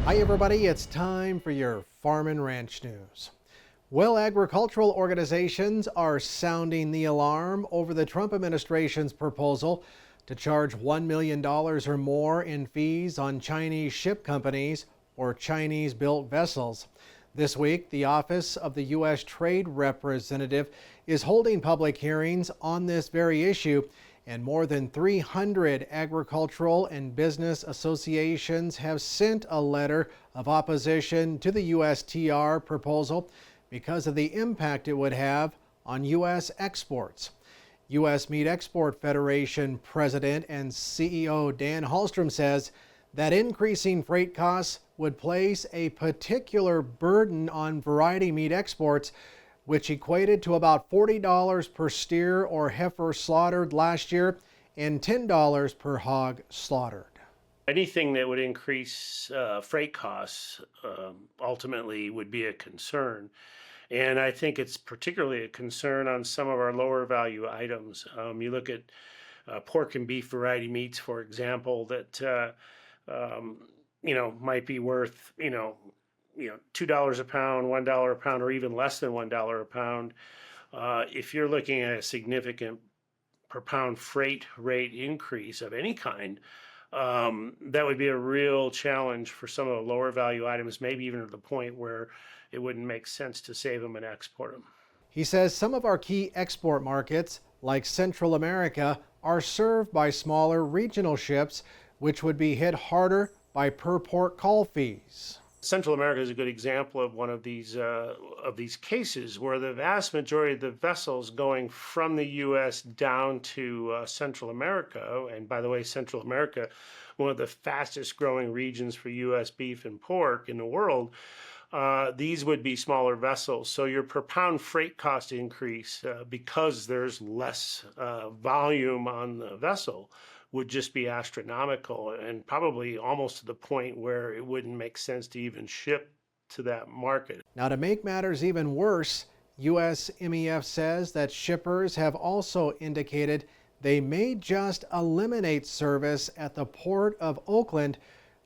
Hi everybody, it's time for your farm and ranch news. Well, agricultural organizations are sounding the alarm over the Trump administration's proposal to charge $1 million or more in fees on Chinese ship companies or Chinese-built vessels. This week, the Office of the U.S. Trade Representative is holding public hearings on this very issue, and more than 300 agricultural and business associations have sent a letter of opposition to the USTR proposal because of the impact it would have on U.S. exports. U.S. Meat Export Federation President and CEO Dan Halstrom says that increasing freight costs would place a particular burden on variety meat exports, which equated to about $40 per steer or heifer slaughtered last year and $10 per hog slaughtered. Anything that would increase freight costs ultimately would be a concern. And I think it's particularly a concern on some of our lower value items. You look at pork and beef variety meats, for example, that might be worth $2 a pound, $1 a pound, or even less than $1 a pound. If you're looking at a significant per pound freight rate increase of any kind, that would be a real challenge for some of the lower value items, maybe even to the point where it wouldn't make sense to save them and export them. He says some of our key export markets, like Central America, are served by smaller regional ships, which would be hit harder by per port call fees. Central America is a good example of one of these cases where the vast majority of the vessels going from the U.S. down to Central America, and by the way, Central America, one of the fastest growing regions for U.S. beef and pork in the world, these would be smaller vessels. So your per pound freight cost increase, because there's less volume on the vessel, would just be astronomical and probably almost to the point where it wouldn't make sense to even ship to that market. Now, to make matters even worse, U.S. MEF says that shippers have also indicated they may just eliminate service at the Port of Oakland,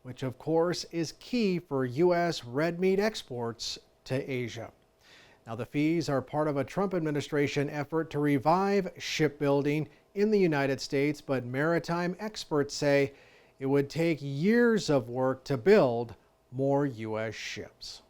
which of course is key for U.S. red meat exports to Asia. Now, the fees are part of a Trump administration effort to revive shipbuilding in the United States, but maritime experts say it would take years of work to build more U.S. ships.